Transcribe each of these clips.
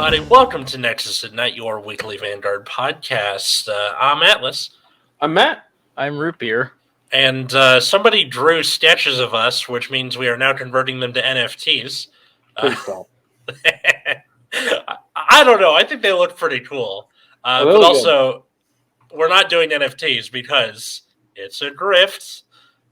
everybody. Welcome to Nexus at Night, your weekly Vanguard podcast. I'm Atlas. I'm Matt. I'm Root Beer. And somebody drew sketches of us, which means we are now converting them to NFTs. Please stop. I don't know. I think they look pretty cool. But also, we're not doing NFTs because it's a grift,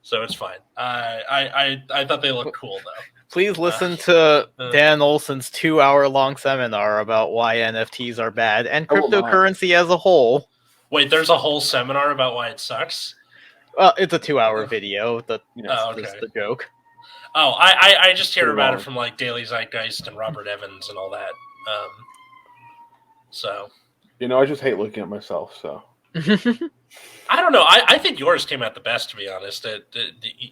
so it's fine. I thought they looked cool, though. Please listen to Dan Olson's 2-hour-long seminar about why NFTs are bad and cryptocurrency as a whole. Wait, there's a whole seminar about why it sucks? It's a 2-hour video. Just the joke. Oh, I just hear about it from like Daily Zeitgeist and Robert Evans and all that. I just hate looking at myself. So I don't know. I think yours came out the best, to be honest.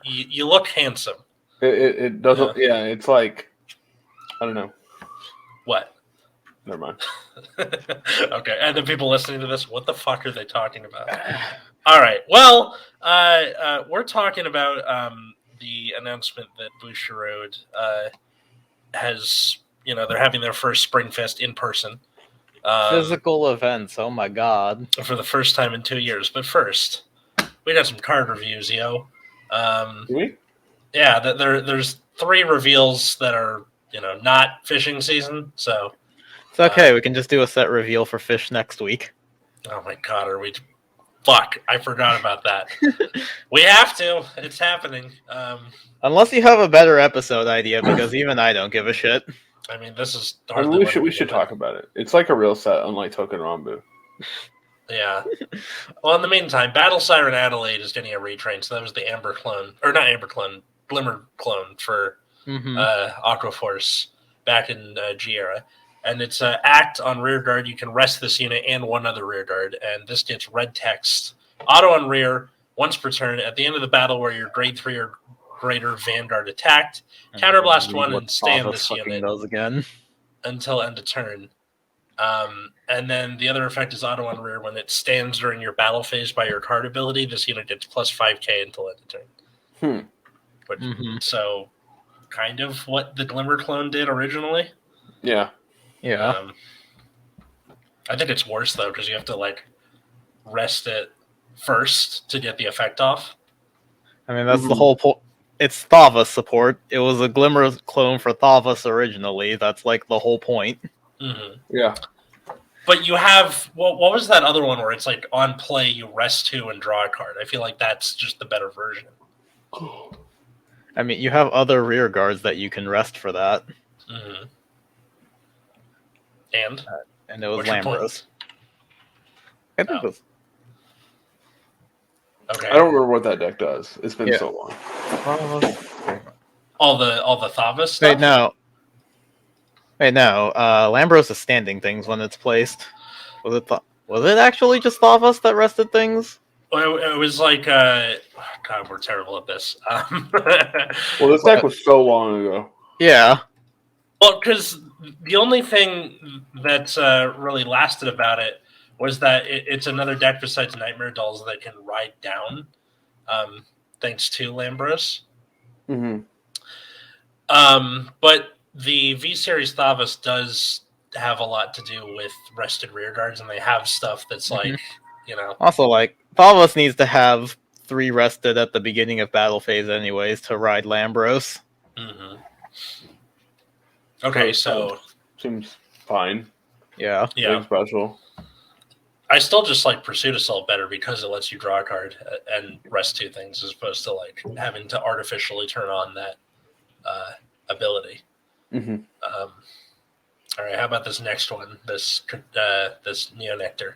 You look handsome. It doesn't. Yeah, it's like I don't know. What? Never mind. Okay, and the people listening to this, what the fuck are they talking about? All right. Well, we're talking about the announcement that Bushiroad has. They're having their first Springfest in person. Physical events. Oh my god! For the first time in 2 years. But first, we got some card reviews, yo. Do we? Yeah, there's 3 reveals that are not fishing season. So it's okay. We can just do a set reveal for fish next week. Oh my god, are we? Fuck, I forgot about that. We have to. It's happening. Unless you have a better episode idea, because even I don't give a shit. I mean, this is. We should talk about it. It's like a real set, unlike Token Rambu. Yeah. Well, in the meantime, Battle Siren Adelaide is getting a retrain, so that was the Amber clone, or not Amber clone, Glimmer clone for Aquaforce back in G era. And it's act on rear guard. You can rest this unit and one other rear guard, and this gets red text. Auto on rear, once per turn. At the end of the battle where your grade 3 or greater Vanguard attacked, counterblast 1 and stay in this unit again until end of turn. And then the other effect is auto on rear. When it stands during your battle phase by your card ability, this unit gets plus 5k until end of turn. So, kind of what the Glimmer clone did originally. Yeah. Yeah. I think it's worse, though, because you have to, rest it first to get the effect off. I mean, that's the whole point. It's Thavas support. It was a Glimmer clone for Thavas originally. That's, the whole point. Mm-hmm. Yeah. But you have... what was that other one where it's, on play, you rest 2 and draw a card? I feel like that's just the better version. I mean, you have other rear guards that you can rest for that. Mm-hmm. And it was Lambros. I think it was. Okay. I don't remember what that deck does. It's been so long. All the Thavas stuff? Wait, no. Lambros is standing things when it's placed. Was it actually just Thavas that rested things? Well, it was God, we're terrible at this. Well, this deck was so long ago. Yeah. Well, because the only thing that's really lasted about it was that it's another deck besides Nightmare Dolls that can ride down, thanks to Lambros. Mm-hmm. But the V-Series Thavas does have a lot to do with rested rear guards, and they have stuff that's Also, Thavas needs to have 3 rested at the beginning of battle phase anyways to ride Lambros. Mm-hmm. Okay, so... Seems fine. Yeah. Nothing special. I still just like Pursuit Assault better because it lets you draw a card and rest 2 things as opposed to having to artificially turn on that ability. Mm-hmm. All right, how about this next one? This Neonectar.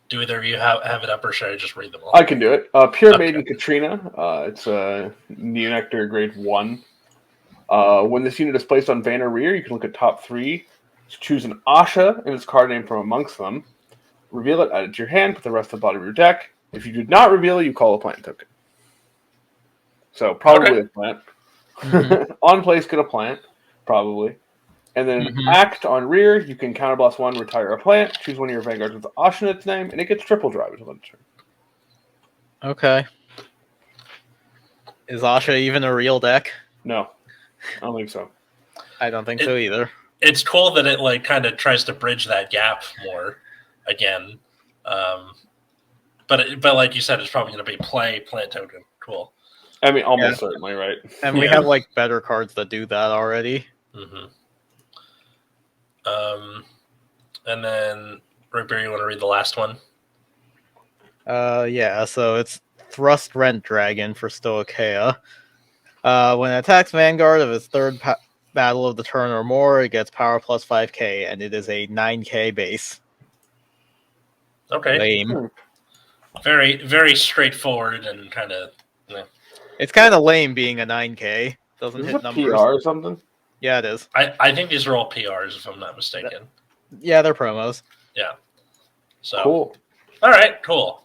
Do either of you have it up, or should I just read them all? I can do it. Pure Maiden Katrina. It's a Neonectar grade 1. When this unit is placed on van or rear, you can look at top 3. Choose an Asha and its card name from amongst them. Reveal it, add it to your hand, put the rest of the body of your deck. If you do not reveal it, you call a plant token. So, probably a plant. Mm-hmm. On place, get a plant. Probably. And then act on rear, you can counterblast 1, retire a plant, choose one of your vanguards with the Asha in its name, and it gets triple drive until end of turn. Okay. Is Asha even a real deck? No. I don't think so. I don't think so either. it's cool that it like kind of tries to bridge that gap more again. But like you said, it's probably going to be play plant token. Cool. I mean, almost certainly, right? And we have like better cards that do that already. Mm-hmm. And then Ripper, you want to read the last one? Yeah. So it's Thrust Rent Dragon for Stoicheia. When it attacks Vanguard of its third battle of the turn or more, it gets power plus 5k, and it is a 9k base. Okay. Lame. Very, very straightforward and kind of. It's kind of lame being a 9k. Doesn't hit numbers. PR or something? Yeah, it is. I think these are all PRs, if I'm not mistaken. Yeah, they're promos. Yeah. So cool. All right, cool.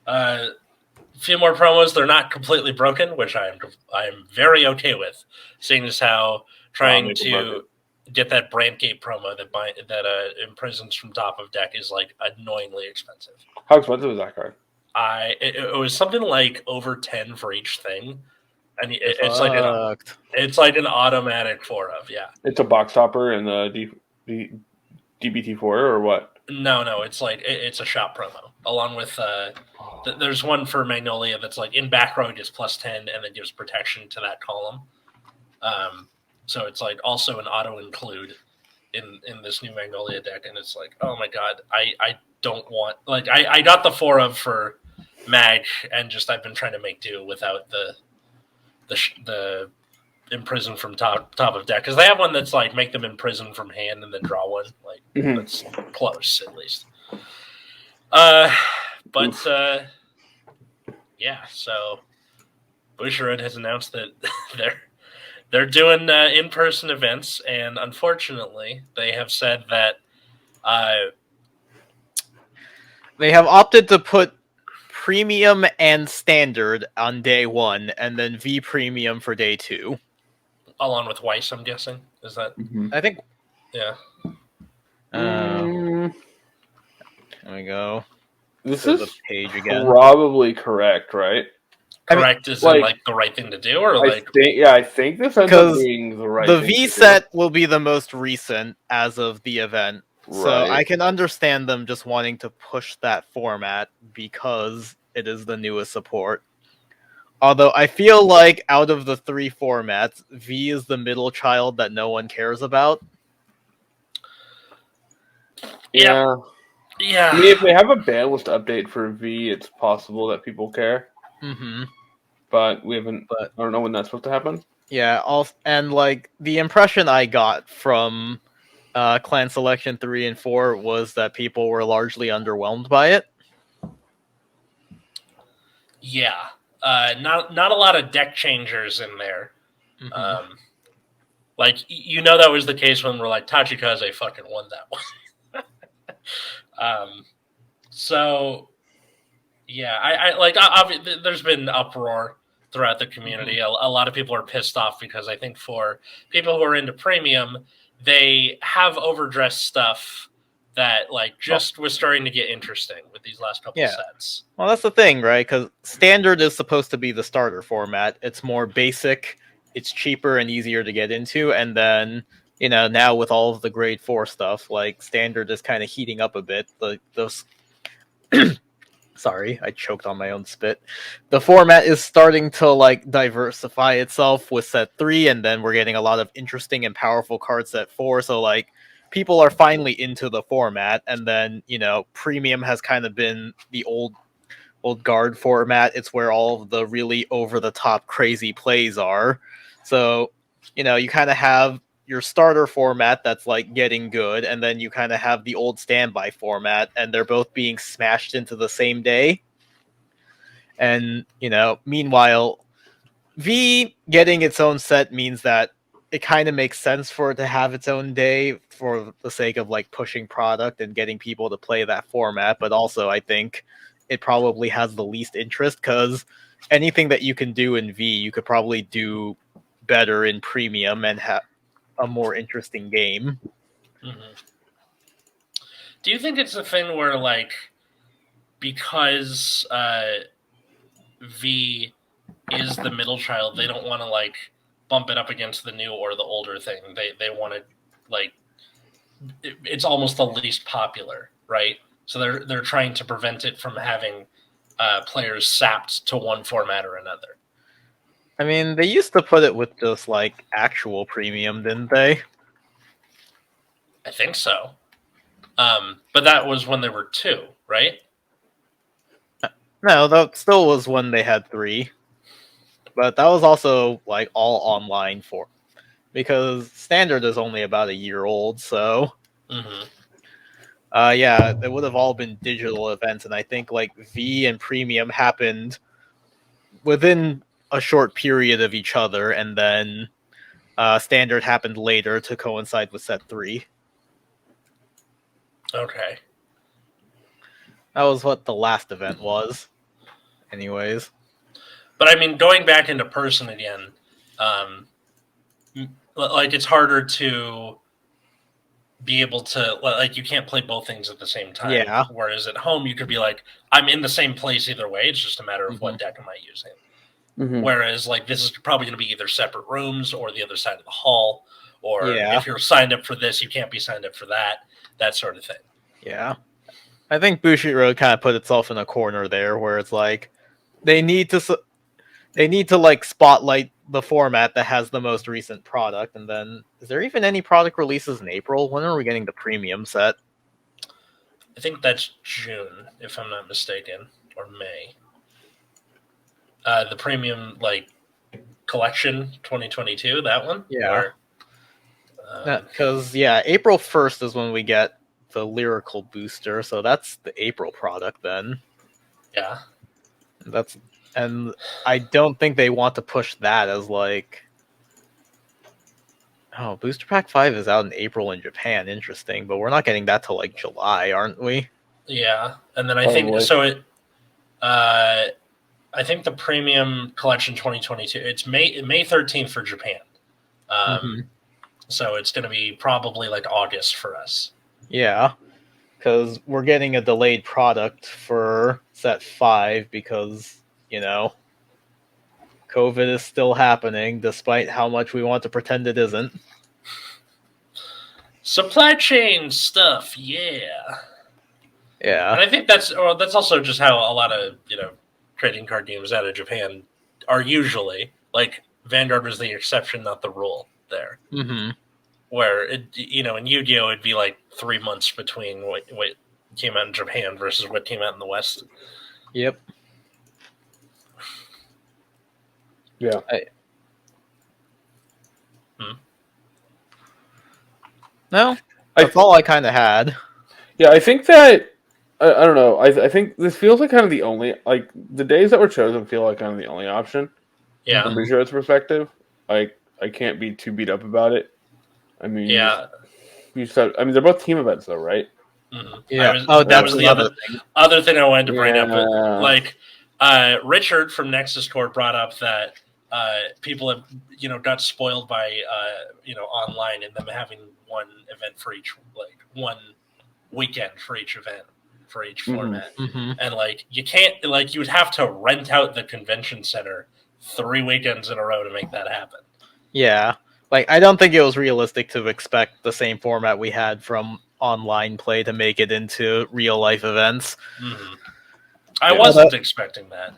A few more promos. They're not completely broken, which I'm very okay with, seeing as how trying to get that Brandgate promo that imprisons from top of deck is like annoyingly expensive. How expensive is that card? It was something like over 10 for each thing, and it's like an automatic 4-of. Yeah, it's a box topper in the DBT4 or what? No, it's like it's a shop promo along with there's one for Magnolia that's like in back row gets +10 and then gives protection to that column. So it's like also an auto include in this new Magnolia deck, and it's like, oh my god, I don't want, like, I got the 4-of for Mag, and just I've been trying to make do without the imprison from top of deck, because they have one that's like make them imprison from hand and then draw one, like that's close at least. Yeah, so Bushiroad has announced that they're doing in-person events, and unfortunately, they have said that they have opted to put premium and standard on day 1, and then V premium for day 2. Along with Weiss, I'm guessing. Is that? I think. Yeah. There we go. This is the page again. Probably correct, right? Correct is like the right thing to do, or like? I think this ends up being the right. The V set will be the most recent as of the event, so I can understand them just wanting to push that format because it is the newest support. Although I feel like out of the 3 formats, V is the middle child that no one cares about. Yeah. I mean, if they have a ban list update for V, it's possible that people care. Mm-hmm. But we haven't. I don't know when that's supposed to happen. Yeah, and like the impression I got from Clan Selection 3 and 4 was that people were largely underwhelmed by it. Yeah. Not a lot of deck changers in there. Mm-hmm. Like, that was the case when we're like, Tachikaze fucking won that one. So, yeah, I like, obviously, there's been uproar throughout the community. Mm-hmm. A lot of people are pissed off because I think for people who are into premium, they have overdressed stuff that like just was starting to get interesting with these last couple sets. Well, that's the thing, right? Because standard is supposed to be the starter format. It's more basic, it's cheaper and easier to get into, and then now with all of the grade 4 stuff, like standard is kind of heating up a bit. Those sorry, I choked on my own spit. The format is starting to like diversify itself with set 3, and then we're getting a lot of interesting and powerful cards set 4. So like people are finally into the format, and then premium has kind of been the old guard format. It's where all of the really over the top crazy plays are. So you kind of have your starter format that's like getting good, and then you kind of have the old standby format, and they're both being smashed into the same day. And meanwhile, V getting its own set means that it kind of makes sense for it to have its own day for the sake of like pushing product and getting people to play that format. But also I think it probably has the least interest, because anything that you can do in V, you could probably do better in premium and have a more interesting game. Mm-hmm. Do you think it's a thing where like, because V is the middle child, they don't want to like bump it up against the new or the older thing? They want to like it's almost the least popular, right? So they're trying to prevent it from having players sapped to one format or another. I mean, they used to put it with just like actual premium, didn't they? I think so. But that was when there were 2, right? No, that still was when they had 3. But that was also like all online for, because standard is only about a year old, so yeah, it would have all been digital events, and I think like V and Premium happened within a short period of each other, and then standard happened later to coincide with set 3. Okay. That was what the last event was. Anyways. But I mean, going back into person again, like it's harder to be able to, like, you can't play both things at the same time. Yeah. Whereas at home, you could be like, I'm in the same place either way. It's just a matter of what deck am I using. Whereas, like, this is probably going to be either separate rooms or the other side of the hall. Or if you're signed up for this, you can't be signed up for that sort of thing. Yeah. I think Bushiroad kind of put itself in a corner there where it's like, they need to like spotlight the format that has the most recent product, and then is there even any product releases in April? When are we getting the premium set? I think that's June, if I'm not mistaken, or May. The premium like collection 2022, that one. Yeah. Because April 1st is when we get the lyrical booster, so that's the April product then. Yeah. And I don't think they want to push that as like, oh, Booster Pack 5 is out in April in Japan. Interesting, but we're not getting that till like July, aren't we? Yeah, and then I think so. I think the premium collection 2022. It's May 13th for Japan. So it's going to be probably like August for us. Yeah, because we're getting a delayed product for set 5 because, COVID is still happening despite how much we want to pretend it isn't. Supply chain stuff, yeah. Yeah. And I think that's also just how a lot of, trading card games out of Japan are usually. Like, Vanguard was the exception, not the rule there. Where, in Yu-Gi-Oh! It'd be like 3 months between what came out in Japan versus what came out in the West. Yep. Yeah. No, that's all I kind of had. Yeah, I think that I don't know. I think this feels like kind of the only, like, the days that were chosen feel like kind of the only option. Yeah. From Bujo's perspective, I can't be too beat up about it. I mean, yeah. They're both team events though, right? Yeah. That was the other thing I wanted to bring up. Like, Richard from Nexus Corp brought up that people have, got spoiled by, online and them having one event for each, like one weekend for each event, for each format. And like, you can't, like, you would have to rent out the convention center 3 weekends in a row to make that happen. Yeah. Like, I don't think it was realistic to expect the same format we had from online play to make it into real life events. I wasn't expecting that.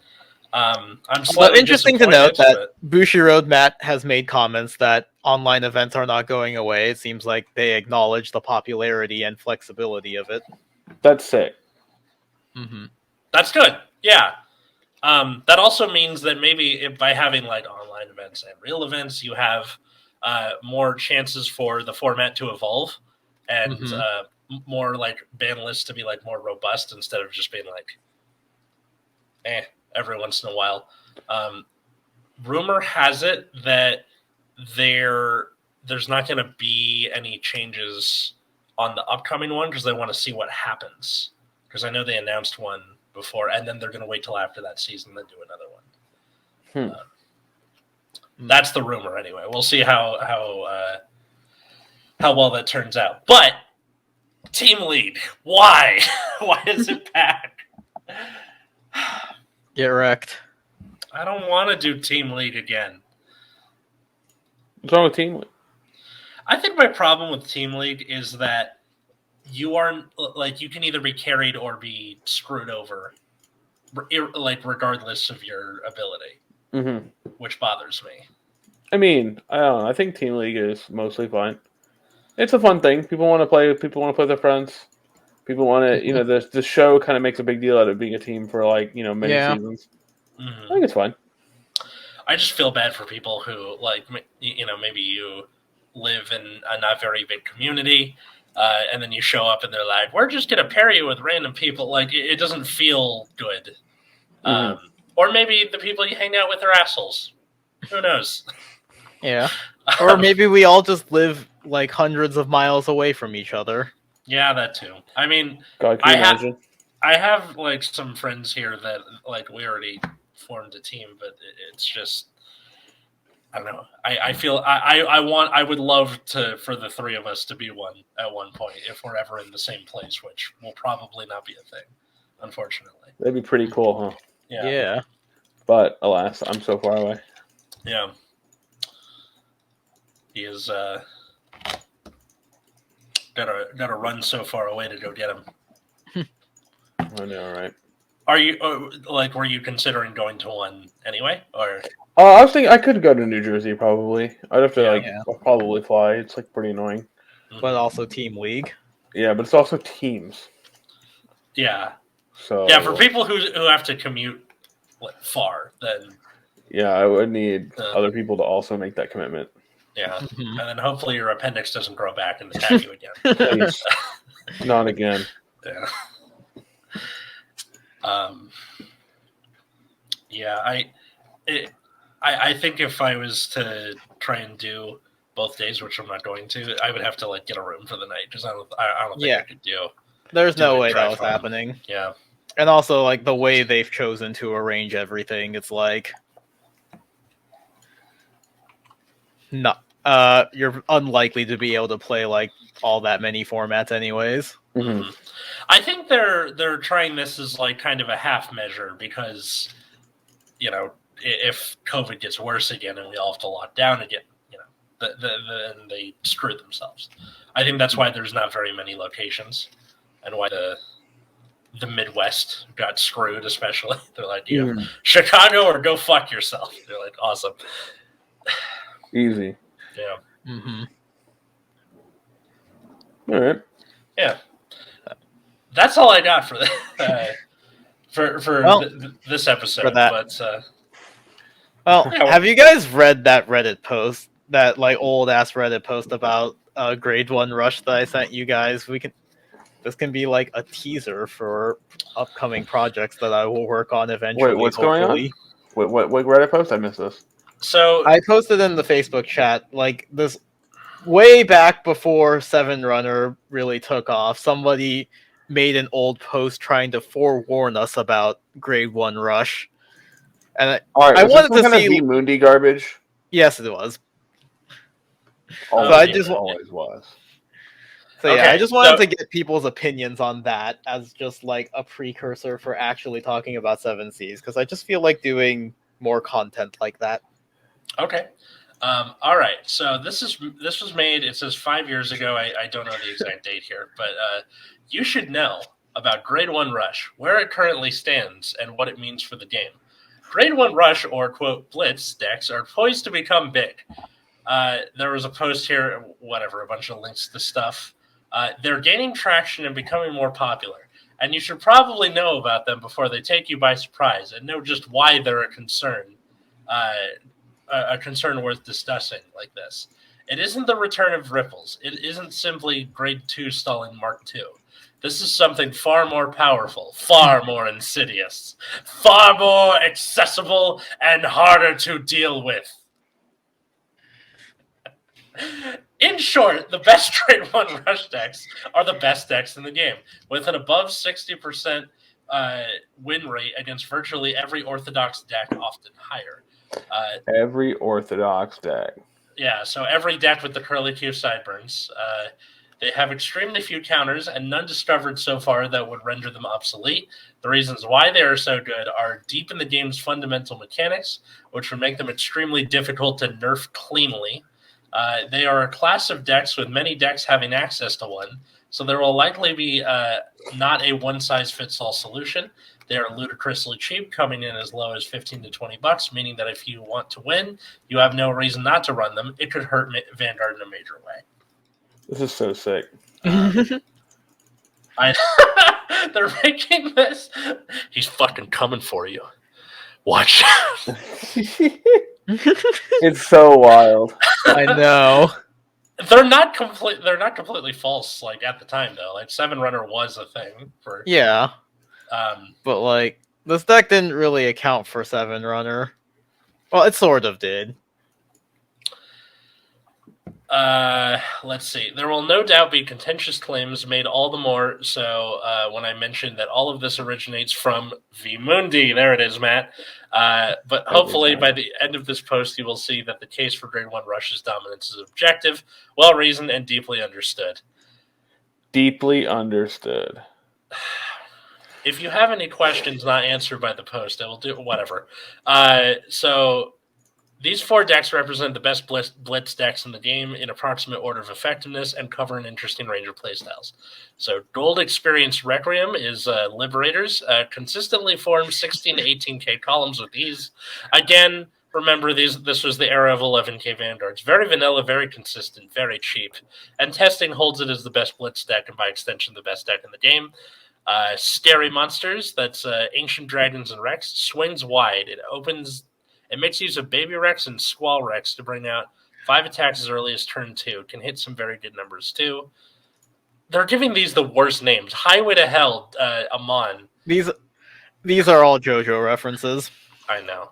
I'm slightly interesting to note that Bushiroad Matt has made comments that online events are not going away. It seems like they acknowledge the popularity and flexibility of it. That's sick. That's good. Yeah. That also means that maybe by having like online events and real events, you have more chances for the format to evolve and more like ban lists to be like more robust instead of just being like, every once in a while. Rumor has it that there's not going to be any changes on the upcoming one because they want to see what happens. Because I know they announced one before, and then they're going to wait till after that season and then do another one. That's the rumor, anyway. We'll see how well that turns out. But team lead, why? Why is it back? Get wrecked. I don't want to do team lead again. What's wrong with team lead? I think my problem with team lead is that you aren't like you can either be carried or be screwed over, like regardless of your ability, which bothers me. I mean, I don't know. I think Team League is mostly fine. It's a fun thing. People want to play. People want to play with their friends. People want to. The show kind of makes a big deal out of being a team for many seasons. I think it's fine. I just feel bad for people who maybe you live in a not very big community, and then you show up and they're like, "We're just gonna pair you with random people." Like it doesn't feel good. Or maybe the people you hang out with are assholes. Who knows? Yeah. Or maybe we all just live like hundreds of miles away from each other. Yeah, that too. I mean, God, can you imagine? I have like some friends here that like we already formed a team, but it's just I don't know. I feel I would love for the three of us to be one at one point if we're ever in the same place, which will probably not be a thing, unfortunately. That'd be pretty cool, huh? Yeah. But alas, I'm so far away. Yeah. He is gotta run so far away to go get him. I know, right? Are you were you considering going to one anyway, or? I was thinking I could go to New Jersey probably. I'd have to probably fly. It's like pretty annoying. But also Team League. Yeah, but it's also teams. Yeah. So yeah, for people who have to commute far, then yeah, I would need other people to also make that commitment. Yeah, and then hopefully your appendix doesn't grow back and attack you again. Please. Not again. Yeah. Yeah, I think if I was to try and do both days, which I'm not going to, I would have to get a room for the night because I don't think I could do. There's no way that was happening. Yeah, and also the way they've chosen to arrange everything, it's you're unlikely to be able to play all that many formats, anyways. Mm-hmm. I think they're trying this as kind of a half measure because if COVID gets worse again and we all have to lock down again, then they screw themselves. I think that's why there's not very many locations, and why the Midwest got screwed, especially. They're like, Chicago or go fuck yourself. They're like, awesome. Easy. Yeah. Mm-hmm. All right. Yeah. That's all I got for this episode. For that. But have you guys read that Reddit post, that old ass Reddit post about grade 1 rush that I sent you guys? This can be a teaser for upcoming projects that I will work on eventually. Wait, what's going on? What Reddit post? I missed this. So I posted in the Facebook chat this way back before 7runner really took off. Somebody made an old post trying to forewarn us about grade 1 rush, and I wanted to see Mundi garbage. Yes, it was. Always was. So yeah, I just wanted to get people's opinions on that as just a precursor for actually talking about 7Cs, because I just feel like doing more content like that. Okay. All right. So this was made, it says 5 years ago. I don't know the exact date here, but you should know about Grade 1 Rush, where it currently stands, and what it means for the game. Grade 1 Rush, or quote Blitz decks, are poised to become big. There was a post here, a bunch of links to stuff. They're gaining traction and becoming more popular, and you should probably know about them before they take you by surprise and know just why they're a concern worth discussing like this. It isn't the return of Ripples. It isn't simply Grade 2 stalling Mark II. This is something far more powerful, far more insidious, far more accessible, and harder to deal with. In short, the best Grade 1 Rush decks are the best decks in the game, with an above 60% win rate against virtually every Orthodox deck, often higher. Every Orthodox deck. Yeah, so every deck with the curly Q sideburns. They have extremely few counters and none discovered so far that would render them obsolete. The reasons why they are so good are deep in the game's fundamental mechanics, which would make them extremely difficult to nerf cleanly. They are a class of decks with many decks having access to one, So there will likely be not a one-size-fits-all solution. They are ludicrously cheap, coming in as low as $15 to $20, meaning that if you want to win, you have no reason not to run them. It could hurt Vanguard in a major way. This is so sick. They're making this. He's fucking coming for you. Watch out. It's so wild. I know. They're not completely false. Like at the time, though, like 7-runner was a thing for. Yeah. But like this deck didn't really account for 7-runner. Well, it sort of did. Let's see. There will no doubt be contentious claims made, all the more so when I mentioned that all of this originates from VMundi. There it is, Matt. But hopefully by the end of this post, you will see that the case for Grade 1 Rush's dominance is objective, well-reasoned, and deeply understood. Deeply understood. If you have any questions not answered by the post, I will do whatever. So these 4 decks represent the best blitz decks in the game in approximate order of effectiveness and cover an interesting range of playstyles. So Gold Experience Requiem is Liberators. Consistently formed 16 to 18k columns with these. Again, remember this was the era of 11k Vanguards. Very vanilla, very consistent, very cheap. And testing holds it as the best blitz deck and by extension the best deck in the game. Scary Monsters, that's Ancient Dragons and Rex. Swings wide. It makes use of Baby Rex and Squall Rex to bring out 5 attacks as early as turn 2. Can hit some very good numbers, too. They're giving these the worst names. Highway to Hell, Amon. These are all JoJo references. I know.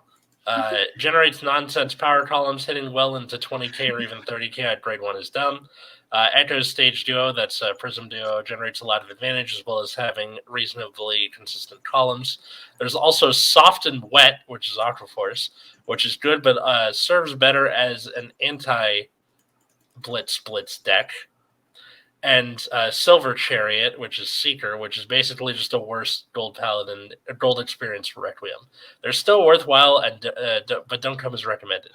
Generates nonsense power columns, hitting well into 20k or even 30k at Grade 1 is dumb. Echo's Stage Duo, that's Prism Duo, generates a lot of advantage as well as having reasonably consistent columns. There's also Soft and Wet, which is Aquaforce, which is good, but serves better as an anti-blitz deck. And Silver Chariot, which is Seeker, which is basically just a worse Gold Paladin, Gold Experience Requiem. They're still worthwhile, but don't come as recommended.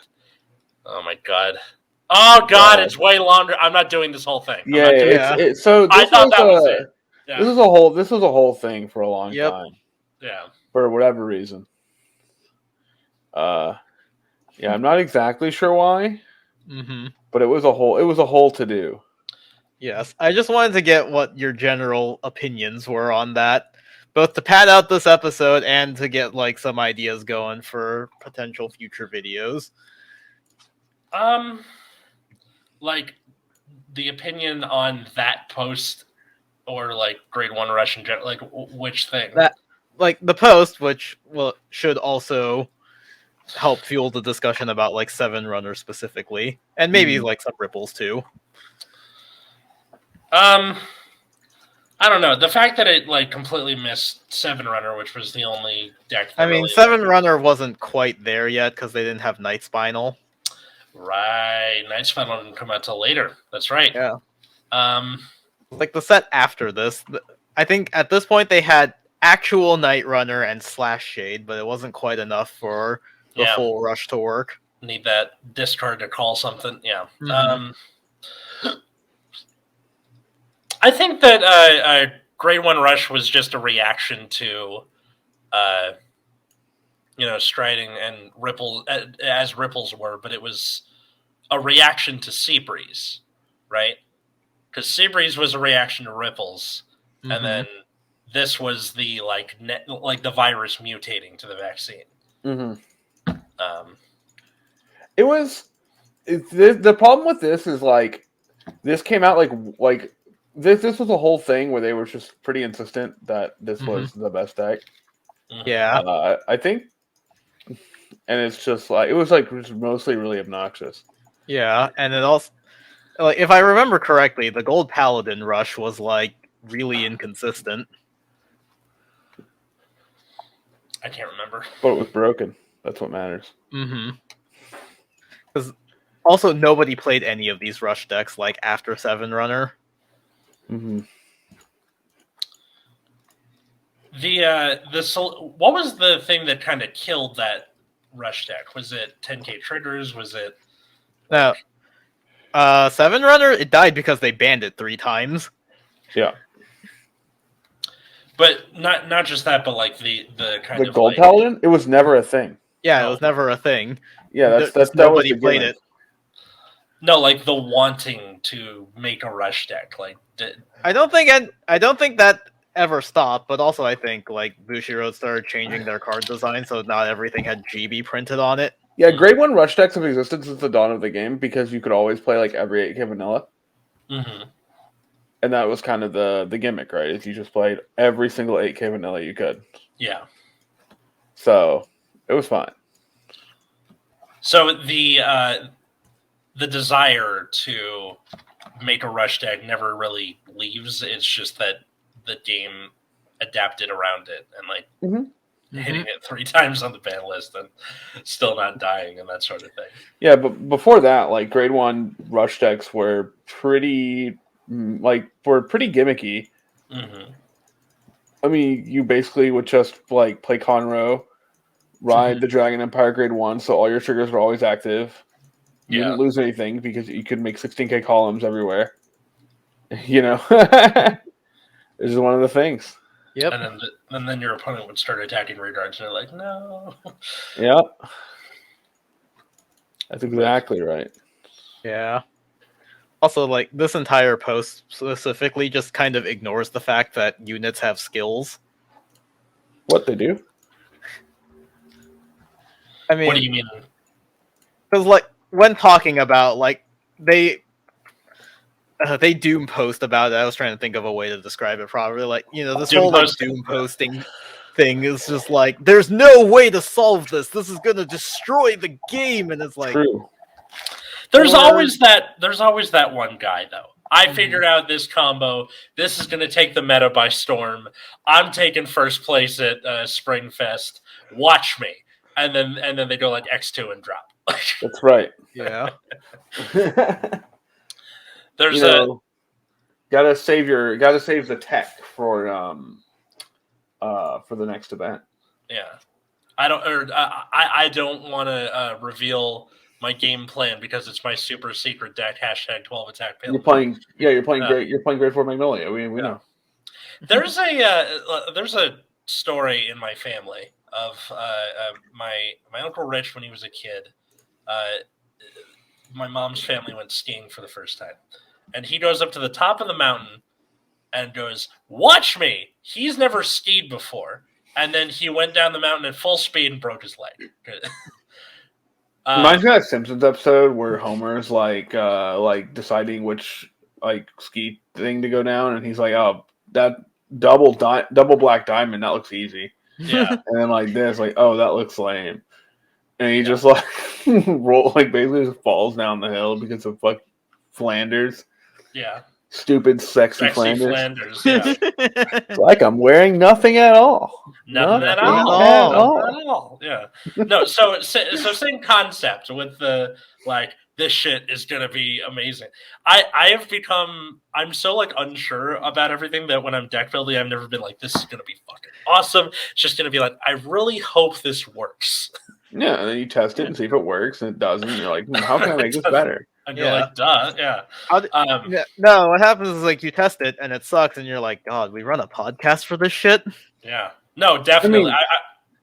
Oh my god. Oh god, it's way longer. I'm not doing this whole thing. So I thought that was it. Yeah. This was a whole thing for a long time. Yeah. For whatever reason. I'm not exactly sure why. Mm-hmm. But it was a whole to do. Yes, I just wanted to get what your general opinions were on that, both to pad out this episode and to get like some ideas going for potential future videos. Like the opinion on that post, or like Grade 1 Rush in general, like which thing? That, like the post, which should also help fuel the discussion about like 7-runner specifically, and maybe like some ripples too. I don't know. The fact that it like completely missed 7-runner, which was the only deck. I mean, 7-runner wasn't quite there yet because they didn't have Night Spinal. Right, Night Spinal didn't come out till later. That's right. Yeah. Like the set after this, I think at this point they had actual Night Runner and Slash Shade, but it wasn't quite enough for the full rush to work. Need that discard to call something. Yeah. Mm-hmm. I think that Grade 1 Rush was just a reaction to, Striding and Ripple, as Ripples were, but it was a reaction to Seabreeze, right? Because Seabreeze was a reaction to Ripples, and then this was the the virus mutating to the vaccine. Mm-hmm. The problem with this is like this came out like this was a whole thing where they were just pretty insistent that this was the best deck. Yeah, I think, and it's just like it was like mostly really obnoxious. Yeah, and it also, like, if I remember correctly, the Gold Paladin rush was like really inconsistent. I can't remember, but it was broken. That's what matters. Mm-hmm. Because also nobody played any of these rush decks like after 7-runner. Mm-hmm. What was the thing that kind of killed that rush deck? Was it 10k triggers? Was it? No. 7-runner, it died because they banned it 3 times. Yeah. But not just that, but like the kind The of Gold Paladin, it was never a thing. Yeah, it was never a thing. Yeah, that nobody was played it. No, like the wanting to make a rush deck. Like I don't think that ever stopped. But also, I think like Bushiroad started changing their card design, so not everything had GB printed on it. Yeah, Grade 1 rush decks have existed since the dawn of the game because you could always play like every 8K vanilla. Mm-hmm. And that was kind of the gimmick, right? Is you just played every single 8K vanilla you could. Yeah. So it was fine. So the desire to make a rush deck never really leaves. It's just that the game adapted around it and like hitting it 3 times on the ban list and still not dying and that sort of thing. Yeah, but before that, like Grade 1 rush decks were pretty gimmicky. Mm-hmm. I mean, you basically would just like play Conroe, ride the Dragon Empire Grade 1, so all your triggers were always active. You didn't lose anything because you could make 16K columns everywhere. You know, this is one of the things. Yep. And then your opponent would start attacking redarts, and they're like, no. Yep. That's exactly right. Yeah. Also, like, this entire post specifically just kind of ignores the fact that units have skills. What they do? I mean, what do you mean? Because, like, when talking about, like, they Doom post about it. I was trying to think of a way to describe it properly. Like, you know, this whole like Doom posting thing is just like, there's no way to solve this. This is gonna destroy the game, and it's like, true. There's always that one guy though. I figured out this combo. This is going to take the meta by storm. I'm taking first place at Springfest. Watch me, and then they go like X2 and drop. That's right. Yeah. There's gotta save the tech for the next event. Yeah, I don't want to reveal my game plan because it's my super secret deck. #12 attack. You're playing great. You're playing Grade 4 Magnolia. We know. There's a story in my family of my Uncle Rich when he was a kid. My mom's family went skiing for the first time. And he goes up to the top of the mountain and goes, "Watch me!" He's never skied before. And then he went down the mountain at full speed and broke his leg. Reminds me of that Simpsons episode where Homer's like deciding which like ski thing to go down, and he's like, "Oh, that double black diamond, that looks easy." Yeah. And then like this, like, "Oh, that looks lame." And he just like basically just falls down the hill because of like Flanders. Yeah. Stupid, sexy Flanders. Yeah. It's like I'm wearing nothing at all. Nothing at all. Yeah. No, so same concept with the like this shit is gonna be amazing. I'm so like unsure about everything that when I'm deck building, I've never been like, this is gonna be fucking awesome. It's just gonna be like, I really hope this works. Yeah, and then you test it and see if it works, and it doesn't. And you're like, how can I make this better? And you're like, duh, yeah. No, what happens is like you test it and it sucks, and you're like, God, we run a podcast for this shit. Yeah, no, definitely.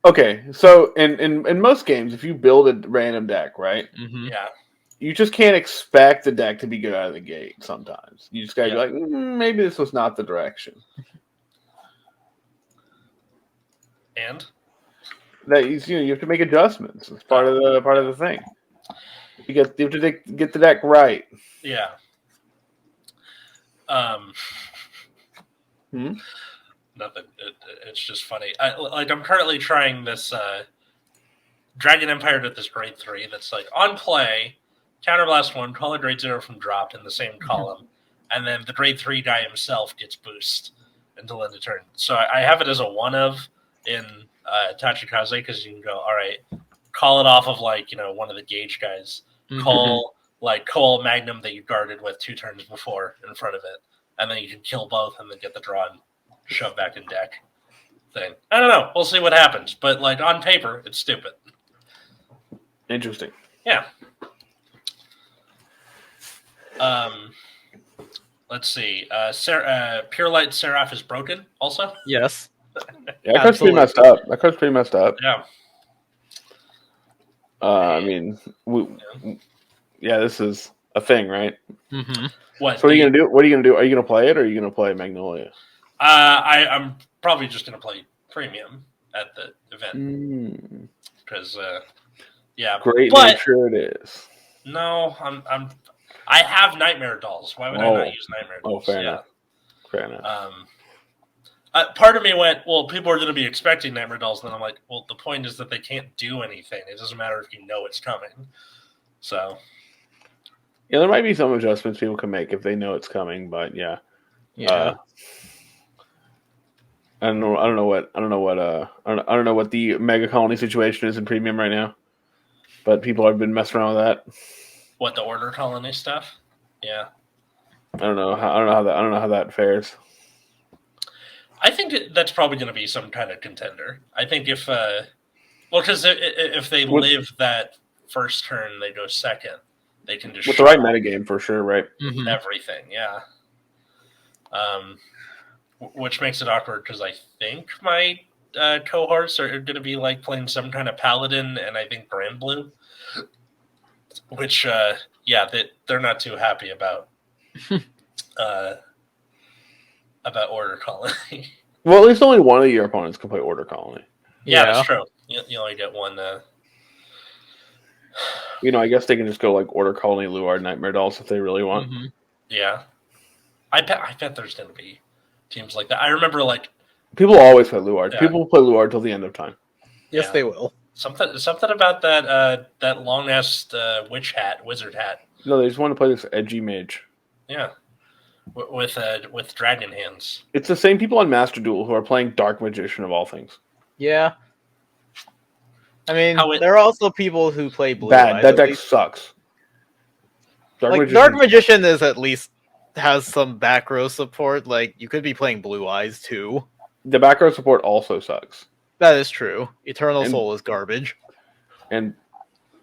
Okay, so in most games, if you build a random deck, right? Mm-hmm. Yeah, you just can't expect the deck to be good out of the gate. Sometimes you just gotta be like, maybe this was not the direction. And that you have to make adjustments. It's part of the thing. You have to get the deck right. Yeah. Nothing. It's just funny. I'm currently trying this Dragon Empire at this grade 3 that's like on play, counterblast 1, call a grade 0 from dropped in the same column, and then the grade 3 guy himself gets boost until end of turn. So I have it as a 1 of in Tachikaze because you can go, all right, call it off of like, one of the gauge guys. Call Magnum that you guarded with 2 turns before in front of it, and then you can kill both and then get the draw and shove back in deck thing. I don't know. We'll see what happens. But like on paper, it's stupid. Interesting. Yeah. let's see. Pure Light Seraph is broken. Also, Yes. Yeah, that card's pretty messed up. yeah. I mean, this is a thing, right? Mm-hmm. What? So what are you gonna do? What are you gonna do? Are you gonna play it, or are you gonna play Magnolia? I'm probably just gonna play Premium at the event because, great but nature it is. no, I have Nightmare Dolls. Why would I not use Nightmare Dolls? Fair enough. Fair enough. Part of me went, well, people are going to be expecting Nightmare Dolls. And then I'm like, well, the point is that they can't do anything. It doesn't matter if you know it's coming. So, yeah, there might be some adjustments people can make if they know it's coming, but yeah. I don't know what the Mega Colony situation is in Premium right now, but people have been messing around with that. What, the Order Colony stuff? Yeah. I don't know how that fares. I think that's probably going to be some kind of contender. I think if they live that first turn, they go second. They can just with the right metagame for sure, right? Everything, yeah. Which makes it awkward because I think my cohorts are going to be like playing some kind of paladin, and I think brand blue, which they're not too happy about. About Order Colony. Well, at least only one of your opponents can play Order Colony. Yeah, that's true. You only get one. I guess they can just go like Order Colony, Luard, Nightmare Dolls if they really want. Mm-hmm. Yeah, I bet there's going to be teams like that. I remember people always play Luard. Yeah. People will play Luard till the end of time. Yes, they will. Something about that long ass wizard hat. No, they just want to play this edgy mage. Yeah. With dragon hands. It's the same people on Master Duel who are playing Dark Magician of all things. Yeah. I mean, there are also people who play Blue Eyes. That deck sucks. Dark Magician is at least has some back row support. Like, you could be playing Blue Eyes too. The back row support also sucks. That is true. Eternal Soul is garbage. And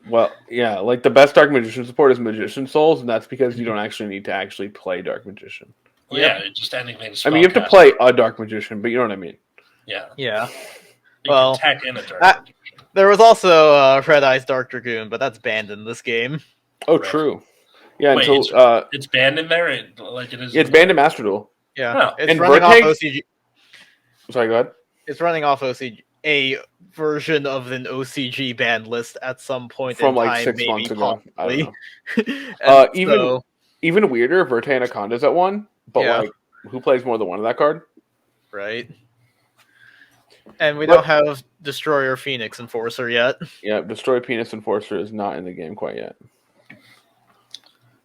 well, yeah, like the best Dark Magician support is Magician Souls, and that's because you don't actually need to actually play Dark Magician. Well, yeah, just anything. I mean, you have to play a Dark Magician, but you know what I mean. Yeah. Yeah. You can tack in a Dark Magician. There was also Red Eyes Dark Dragoon, but that's banned in this game. Oh, true. Yeah, wait, it's banned in there? It is? Yeah, it's banned in Master Duel. Yeah. Oh. It's running off OCG. Sorry, go ahead. It's running off OCG. A version of an OCG ban list at some point from in like time, 6 months ago. Possibly. I don't know. Even weirder, Verte Anaconda's at 1, but like, who plays more than one of that card? Right. And we don't have Destroyer Phoenix Enforcer yet. Yeah, Destroy Penis Enforcer is not in the game quite yet.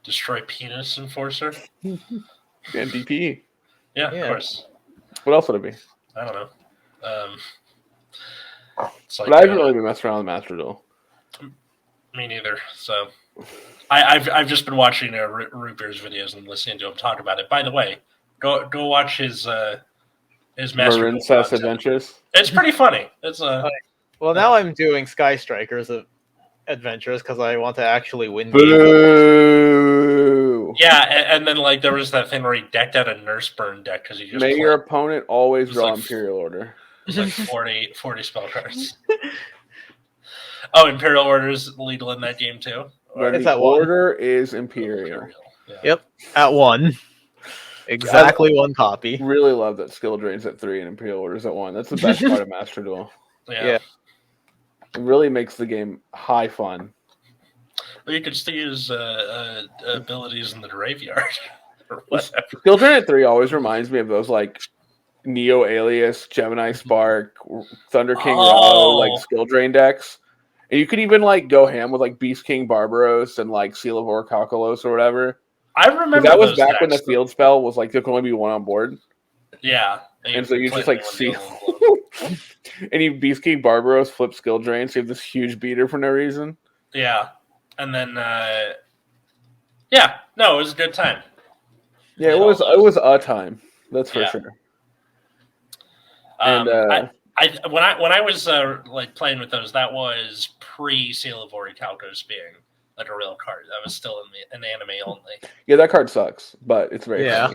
Destroy Penis Enforcer? And DPE. Yeah, of course. What else would it be? I don't know. But I haven't really been messing around with Master Duel. Me neither. So I've just been watching Root Beer's videos and listening to him talk about it. By the way, go watch his Master Duel Adventures. It's pretty funny. It's well, now I'm doing Sky Strikers Adventures because I want to actually win Boo! Yeah, and then like there was that thing where he decked out a Nurse Burn deck because he just your opponent always draw Imperial Order. It was like 40 spell cards. Oh, Imperial Order is legal in that game too. It's the order is Imperial. Yeah. Yep, at 1. Exactly 1 copy. Really love that skill drains at 3 and Imperial Orders at 1. That's the best part of Master Duel. Yeah. It really makes the game high fun. Well, you could still use abilities in the graveyard. Or whatever. Skill drain at 3 always reminds me of those like Neo Alias, Gemini Spark, Thunder King Ra, like skill drain decks. And you could even like go ham with like Beast King Barbaros and like Seal of Orcalcalos or whatever. I remember that was back when the field spell was like there could only be 1 on board. Yeah. And so you just like see and you Beast King Barbaros flip skill drain, so you have this huge beater for no reason. Yeah. And then it was a good time. Yeah, it was a time. That's for sure. And when I was like playing with those, that was pre Seal of Orichalcos being like a real card. That was still in anime only. Yeah, that card sucks, but it's very funny.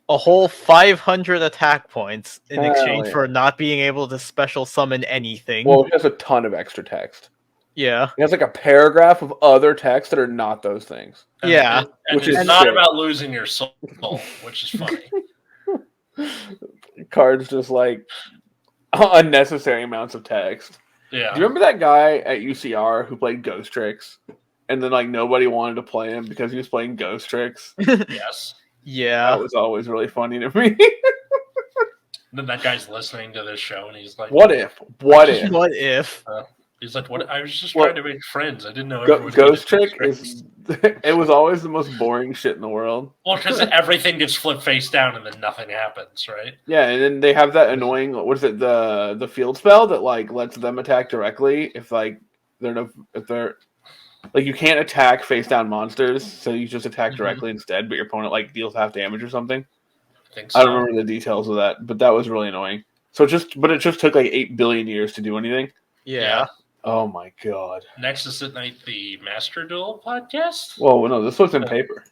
A whole 500 attack points in Hell exchange yeah. for not being able to special summon anything. Well, it has a ton of extra text. Yeah. It has like a paragraph of other text that are not those things. Yeah. Which is not about losing your soul, which is funny. Cards just like unnecessary amounts of text. Yeah. Do you remember that guy at UCR who played Ghost Tricks? And then like nobody wanted to play him because he was playing Ghost Tricks? Yes. Yeah. That was always really funny to me. Then that guy's listening to this show and he's like, What if? What if? What if? He's like, what? I was just trying to make friends. I didn't know Ghost Trick is. It was always the most boring shit in the world. Well, because everything gets flipped face down and then nothing happens, right? Yeah, and then they have that annoying. What is it? The field spell that like lets them attack directly if like they're like you can't attack face down monsters, so you just attack directly instead. But your opponent like deals half damage or something. I think so. I don't remember the details of that, but that was really annoying. So it just took like 8 billion years to do anything. Yeah. Oh my god. Nexus at Night, the Master Duel podcast? Whoa, no, this was in paper.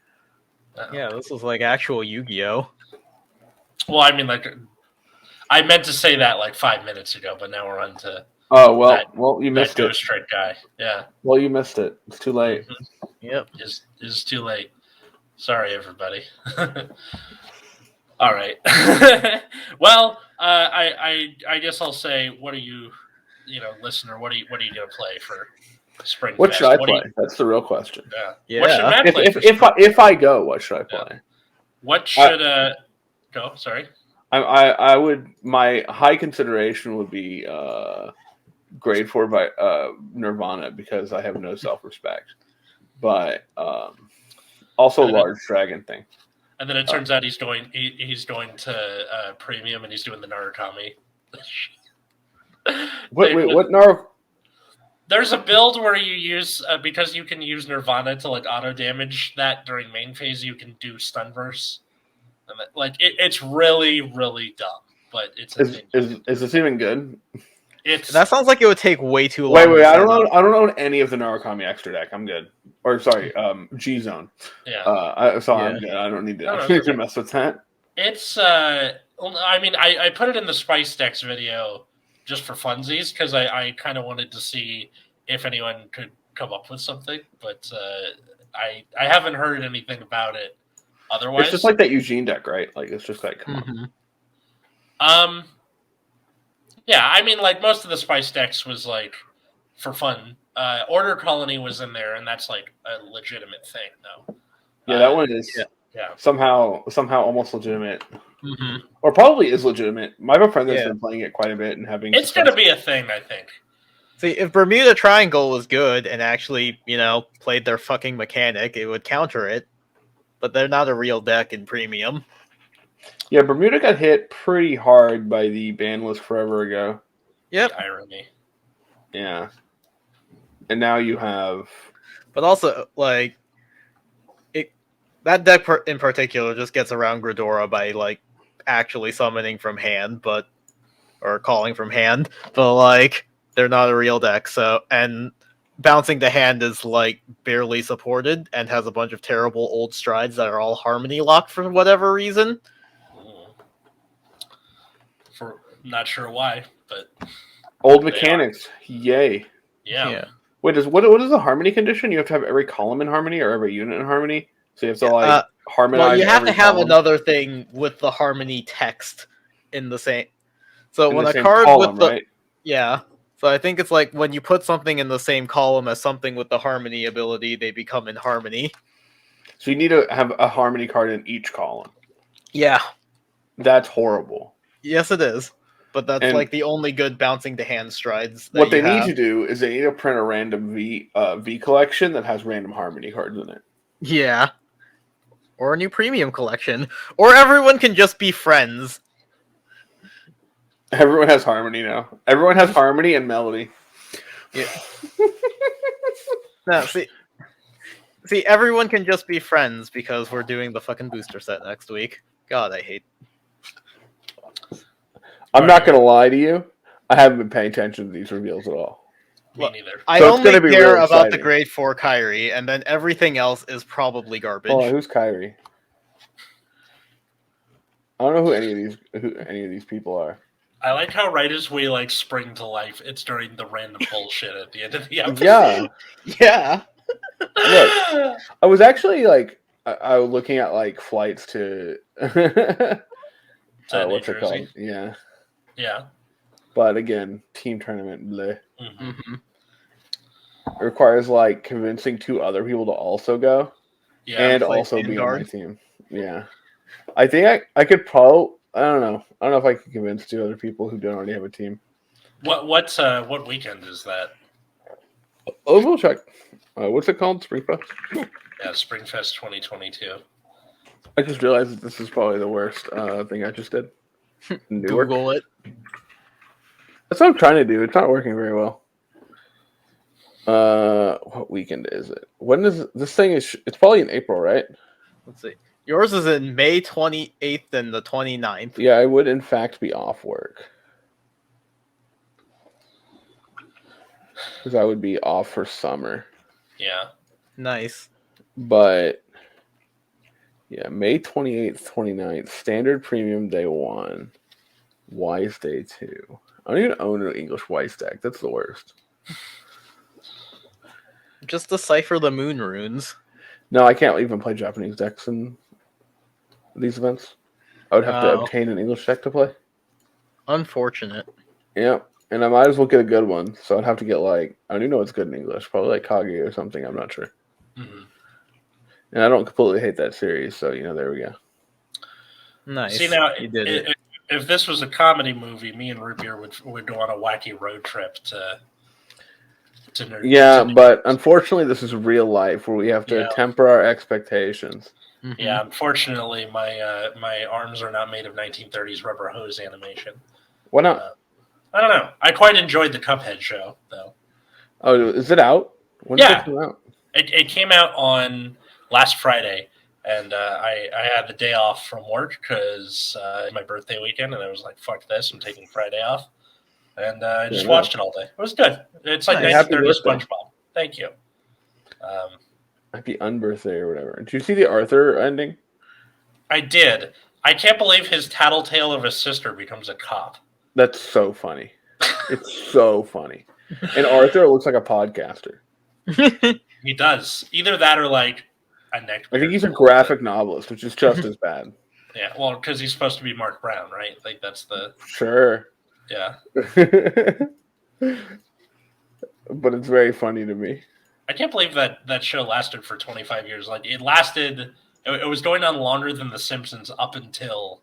Yeah, this was like actual Yu-Gi-Oh! Well, I mean, like, I meant to say that like 5 minutes ago, but now we're on to. Oh well, you missed it. Ghost Trick guy, yeah. Well, you missed it. It's too late. Yep. Is too late. Sorry, everybody. All right. Well, I guess I'll say, what are you, listener? What are you gonna play for Springfest? What should I play? That's the real question. Yeah. What should Matt play? If I go, what should I play? Yeah. What should go? Sorry. I would. My high consideration would be grade 4 by Nirvana because I have no self-respect, but also large dragon thing. And then it turns out he's going to premium and he's doing the Narukami. Wait, what Nar? There's a build where you use because you can use Nirvana to like auto damage that during main phase. You can do Stunverse, and it's really really dumb. But it's is this even good? That sounds like it would take way too long. Wait! I don't know any of the Narukami extra deck. I'm good. Or sorry, G Zone. Yeah. I'm good. I don't need to mess with that. It's I mean I put it in the Spice Decks video just for funsies because I kind of wanted to see if anyone could come up with something, but I haven't heard anything about it otherwise. It's just like that Eugene deck, right? Like it's just like come on. Yeah, I mean, like most of the Spice decks was like for fun. Order Colony was in there, and that's like a legitimate thing, though. Yeah, that one is somehow almost legitimate, or probably is legitimate. My friend has been playing it quite a bit and having. It's going to be a thing, I think. See, if Bermuda Triangle was good and actually, played their fucking mechanic, it would counter it. But they're not a real deck in premium. Yeah, Bermuda got hit pretty hard by the ban list forever ago. Yep. The irony. Yeah. And now you have... But also, like, that deck in particular just gets around Gridora by, like, actually summoning from hand, or calling from hand. But, like, they're not a real deck, and bouncing the hand is, like, barely supported and has a bunch of terrible old strides that are all harmony locked for whatever reason. Not sure why, but old mechanics, yay! Yeah. Wait, what is the harmony condition? You have to have every column in harmony or every unit in harmony. So you have to harmonize. Well, you have to have column. Another thing with the harmony text in the same. So in when the a card column, with the right? So I think it's like when you put something in the same column as something with the harmony ability, they become in harmony. So you need to have a harmony card in each column. Yeah, that's horrible. Yes, it is. But that's like the only good bouncing to hand strides. What they need to do is they need to print a random V collection that has random harmony cards in it. Yeah. Or a new premium collection. Or everyone can just be friends. Everyone has harmony now. Everyone has harmony and melody. Yeah. No, see, everyone can just be friends because we're doing the fucking booster set next week. God, I hate. I'm not going to lie to you. I haven't been paying attention to these reveals at all. Me neither. I So it's only gonna be care real about the exciting. grade 4 Kyrie, and then everything else is probably garbage. Oh, who's Kyrie? I don't know who any of these people are. I like how right as we like spring to life, it's during the random bullshit at the end of the episode. Yeah. Yeah. Look, I was actually like, I was looking at like flights to, what's it called? Yeah. Yeah. But again, team tournament, bleh. Mm-hmm. It requires like convincing 2 other people to also go, and also be on my team. Yeah. I think I could probably, I don't know if I could convince 2 other people who don't already have a team. What weekend is that? Oh, we'll check. What's it called? Springfest? Yeah, Springfest 2022. I just realized that this is probably the worst thing I just did. Google it. That's what I'm trying to do. It's not working very well. What weekend is it? When is this thing? It's probably in April, right? Let's see. Yours is in May 28th and the 29th. Yeah, I would in fact be off work. Because I would be off for summer. Yeah. Nice. But, yeah, May 28th, 29th, Standard Premium Day 1, Wise Day 2. I don't even own an English Wise deck. That's the worst. Just decipher the moon runes. No, I can't even play Japanese decks in these events. I would have to obtain an English deck to play. Unfortunate. Yeah, and I might as well get a good one. So I'd have to get like, I don't even know what's good in English. Probably like Kage or something. I'm not sure. Mm-hmm. And I don't completely hate that series. So, there we go. Nice. See, now, you did it. If this was a comedy movie, me and Rubier would go on a wacky road trip to but unfortunately, this is real life where we have to temper our expectations. Mm-hmm. Yeah, unfortunately, my arms are not made of 1930s rubber hose animation. Why not? I don't know. I quite enjoyed the Cuphead show, though. Oh, is it out? When did it come out? It came out on last Friday, and I had the day off from work because it's my birthday weekend, and I was like, fuck this, I'm taking Friday off. And I just watched it all day. It was good. It's like 1930s SpongeBob. Thank you. Happy unbirthday or whatever. Did you see the Arthur ending? I did. I can't believe his tattletale of a sister becomes a cop. That's so funny. It's so funny. And Arthur looks like a podcaster. He does. Either that or like a neck. I think he's a graphic novelist, which is just as bad. Yeah, well, because he's supposed to be Mark Brown, right? Like that's the sure. Yeah. But it's very funny to me. I can't believe that show lasted for 25 years. Like it lasted. It was going on longer than The Simpsons up until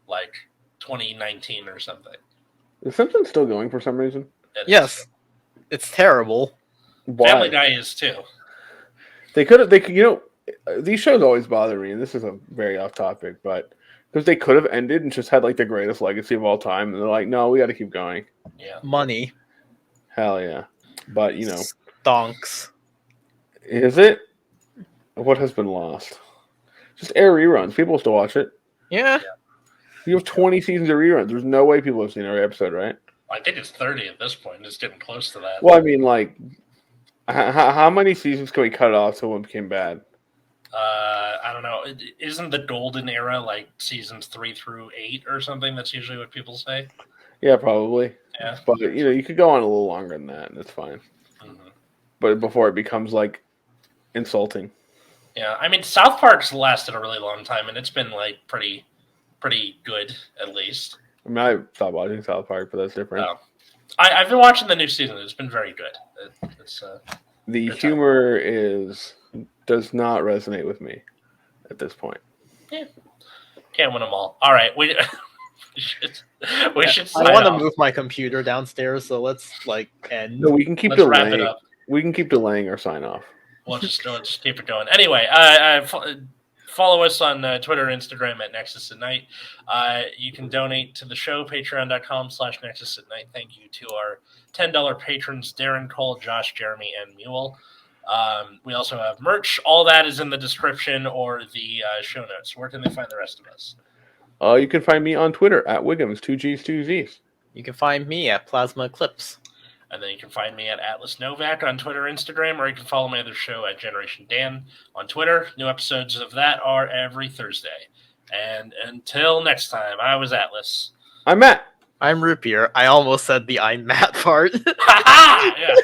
like 2019 or something. The Simpsons still going for some reason? Yes. It's terrible. Why? Family Guy is too. They could, these shows always bother me, and this is a very off topic, but because they could have ended and just had like the greatest legacy of all time, and they're like, no, we got to keep going. Yeah. Money. Hell yeah. But, Stonks. Is it? What has been lost? Just air reruns. People still watch it. Yeah. You have 20 seasons of reruns. There's no way people have seen every episode, right? I think it's 30 at this point. It's getting close to that. Well, I mean, like, how many seasons can we cut off till one became bad? I don't know. Isn't the golden era like seasons 3 through 8 or something? That's usually what people say. Yeah, probably. Yeah. But, you could go on a little longer than that, and it's fine. Mm-hmm. But before it becomes, like, insulting. Yeah, I mean, South Park's lasted a really long time, and it's been, like, pretty good, at least. I mean, I stopped watching South Park, but that's different. Oh. I've been watching the new season. It's been very good. The humor does not resonate with me at this point. Yeah. Can't win them all. All right, we should I want to move my computer downstairs, so let's end. No, we can keep Let's delaying. wrap it up. We can keep delaying our sign off. We'll just keep it going. Anyway, follow us on Twitter and Instagram at Nexus at Night. You can donate to the show, patreon.com/Nexus at Night. Thank you to our $10 patrons, Darren, Cole, Josh, Jeremy, and Mule. We also have merch. All that is in the description or the show notes. Where can they find the rest of us? You can find me on Twitter at Wiggums, 2 G's, 2 Z's. You can find me at Plasma Eclipse. And then you can find me at Atlas Novak on Twitter, Instagram, or you can follow my other show at Generation Dan on Twitter. New episodes of that are every Thursday. And until next time, I was Atlas. I'm Matt. I'm Rapier. I almost said the I'm Matt part. Ha ha! Yeah.